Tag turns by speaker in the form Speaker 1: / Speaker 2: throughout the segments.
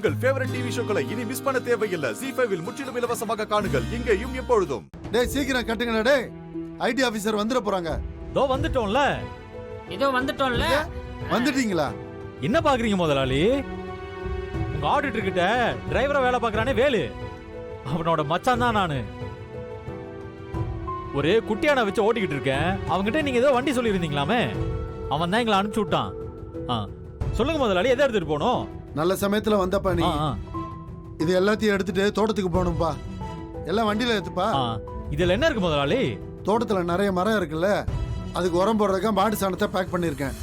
Speaker 1: உங்கள் favourite TV ஷோக்களை இனி miss பண்ண தேவையில்லை. ZEE5 இல் முற்றிலும் இலவசமாக காணுங்கள். இங்கேயும் எப்பொழுதும்.
Speaker 2: டேய் சீக்கிரம் கட்டுங்கடா டேய். ஐடி ஆபீசர் வந்துட போறாங்க.
Speaker 3: தோ வந்துட்டோம்ல.
Speaker 4: இதோ வந்துட்டோம்ல.
Speaker 2: வந்துட்டீங்களா?
Speaker 3: என்ன பாக்குறீங்க முதலாளி? உங்க ஆடிட்டர் கிட்ட டிரைவரா வேலை பாக்குறானே வேலு, அவனோட மச்சான் தான் நானு. ஒரு குட்டியான வச்சு ஓட்டிக்கிட்டு இருக்கேன். அவங்கிட்ட நீங்க ஏதோ வண்டி சொல்லி இருந்தீங்களாமே, அவன் தான் எங்களை அனுப்பிச்சு விட்டான். சொல்லுங்க முதலாளி, எதை எடுத்துட்டு போகணும்?
Speaker 2: நல்ல சமயத்துல வந்தப்பா நீ. இது எல்லாத்தையும் எடுத்துட்டு தோட்டத்துக்கு போகணும்பா. எல்லாம் வண்டியில ஏத்துப்பா.
Speaker 3: இதுல என்ன இருக்கு முதலாளி?
Speaker 2: தோட்டத்துல நிறைய மரம் இருக்குல்ல, அதுக்கு உரம் போடுறதுக்கு மாடு சாணத்தை பேக் பண்ணிருக்கேன்.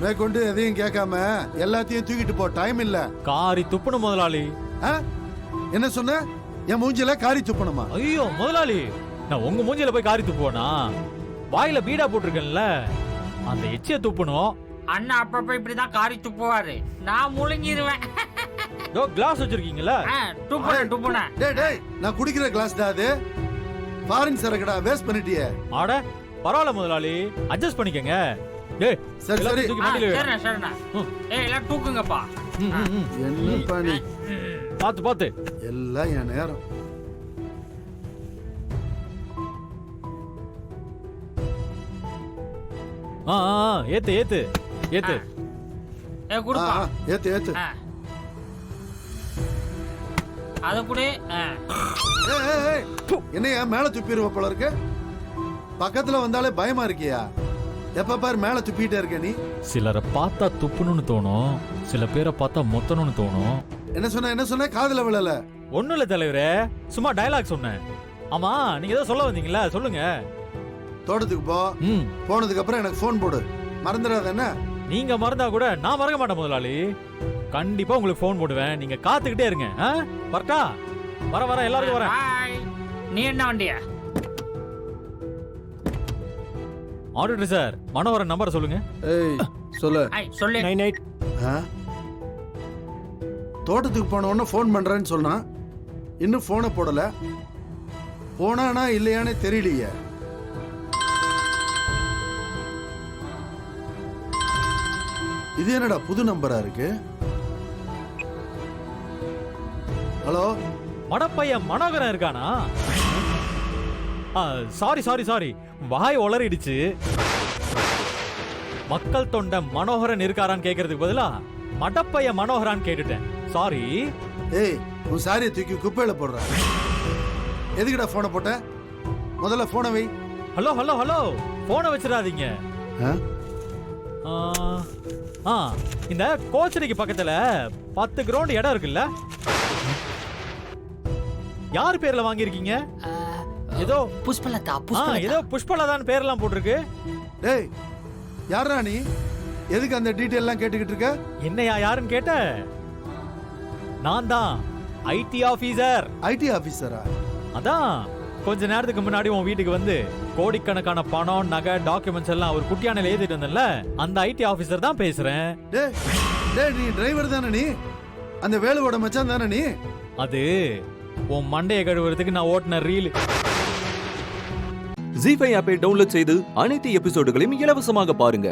Speaker 2: மேற்கொண்டு எதையும் கேட்காம எல்லாத்தையும் தூக்கிட்டு போ, டைம் இல்ல.
Speaker 3: காரி துப்புணும் முதலாளி.
Speaker 2: என்ன சொன்ன? என் மூஞ்சில காரி துப்பணுமா?
Speaker 3: ஐயோ முதலாளி, நான் உங்க மூஞ்சில போய் காரி துப்புவேனா? வாயில பீடா போட்டிருக்கேன்ல, அந்த எச்சிய துப்பணும்.
Speaker 4: அண்ணா அப்பப்ப இப்படிதான் காரி துப்புவாரு, நான் முழுங்கிடுவேன்.
Speaker 3: To class வச்சிருக்கீங்கல்ல,
Speaker 4: துப்புன.
Speaker 2: டேய் டேய், நான் குடிக்கிற கிளாஸ் தான் அது. ஃபாரின் சரக்குடா, வேஸ்ட் பண்ணிட்டியே.
Speaker 3: ஆட பரவாயில்ல முதலாளி, அட்ஜஸ்ட் பண்ணிக்கங்க. டேய்
Speaker 2: சரி சரி,
Speaker 4: சரிண்ணா சரிண்ணா. ஏய் எல்லாம் தூக்குங்கப்பா.
Speaker 2: என்னப்பா நீ?
Speaker 3: பாத்து பாத்து.
Speaker 2: எல்லாம் என் நேரம்.
Speaker 3: ஏத்து ஏத்து ஏத்து.
Speaker 4: ஏய் குடுப்பா.
Speaker 2: ஏத்து ஏத்து.
Speaker 4: அத கூட.
Speaker 2: என்னையா மேல துப்பிடுவ போல இருக்கு? பக்கத்துல வந்தாலே பயமா இருக்கியா? எப்ப பாரு மேல துப்பிட்டே இருக்க நீ.
Speaker 3: சிலரை பார்த்தா துப்புணும்னு தோணும், சில பேரை பார்த்தா மொத்தணும்னு தோணும்.
Speaker 2: என்ன சொன்ன காதுல விழல.
Speaker 3: ஒண்ணும் இல்ல தலைவரே, சும்மா டயலாக் சொன்னேன். ஆமா, நீங்க ஏதோ சொல்ல வந்தீங்களா, சொல்லுங்க.
Speaker 2: தோட்டத்துக்கு போ. போனதுக்கு அப்புறம் எனக்கு போன் போடு, மறந்துடாத என்ன?
Speaker 3: நீங்க மறந்தா கூட நான் மறக்க மாட்டேன் முதலாளி. கண்டிப்பா உங்களுக்கு போன் போடுவேன், நீங்க காத்துக்கிட்டே இருங்க. வரட்டா? வர எல்லாருக்கும் வரேன்.
Speaker 4: நீ என்ன வண்டியா?
Speaker 3: ஆடிட்டர் சார், மனோகரன் நம்பர் சொல்லுங்க.
Speaker 2: ஏய் சொல்லு.
Speaker 4: சொல்லு.
Speaker 3: 98.
Speaker 2: தோட்டத்துக்கு போன உடனே போன் பண்றேன்னு சொன்னா, இன்னும் போனை போடல. போனானா இல்லையானே தெரியலையே. இது என்னடா புது நம்பரா இருக்கு? ஹலோ,
Speaker 3: மடப்பையன் மனோகரன் இருக்கானா? சாரி, வாய் உளறிடுச்சு. மக்கள் தொண்ட மனோகரன் இருக்காரான்னு கேக்குறதுக்கு பதிலா மடப்பைய மனோகரான் கேட்டுட்டேன். சாரி.
Speaker 2: ஏய், உன் சாரியை தூக்கி குப்பையில போடுற. எதுக்குடா போனை போட்ட? முதல்ல போனை வை.
Speaker 3: ஹலோ, போனை வச்சிடாதீங்க. இந்த கோச்சரிக்கு பக்கத்துல 10 கிரவுண்ட் இடம் இருக்குல்ல, யார் பேர்ல வாங்கிருக்கீங்க? ஏதோ
Speaker 4: புஷ்பலதா.
Speaker 3: ஏதோ புஷ்பலதான் பேர்லாம் போட்டிருக்கு.
Speaker 2: டேய், யாரா நீ? எதுக்கு அந்த டீடைல் எல்லாம் கேட்டுக்கிட்டு இருக்க?
Speaker 3: என்னையா யாருன்னு கேட்ட? நான் தான் ஐடி ஆபீசர்.
Speaker 2: ஐடி ஆபீசரா?
Speaker 3: அதான் கொஞ்ச நேரத்துக்கு முன்னாடி உன் வீட்டுக்கு வந்து கோடிக்கணக்கான பணம், நகை, டாக்குமெண்ட்ஸ் எல்லாம் ஒரு குட்டியானையில எழுதிட்டு வந்தேன்ல, அந்த ஐடி ஆபீசர் தான் பேசுறேன்.
Speaker 2: டேய், நீ டிரைவர் தானே நீ? அந்த வேலுவோட மச்சான் தானே நீ?
Speaker 3: அது உன் மண்டையை கழுவுறதுக்கு நான் ஓட்டுன ரீல்.
Speaker 5: ZEE5 ஆப்பை டவுன்லோட் செய்து அனைத்து எபிசோடுகளையும் இலவசமாக பாருங்க.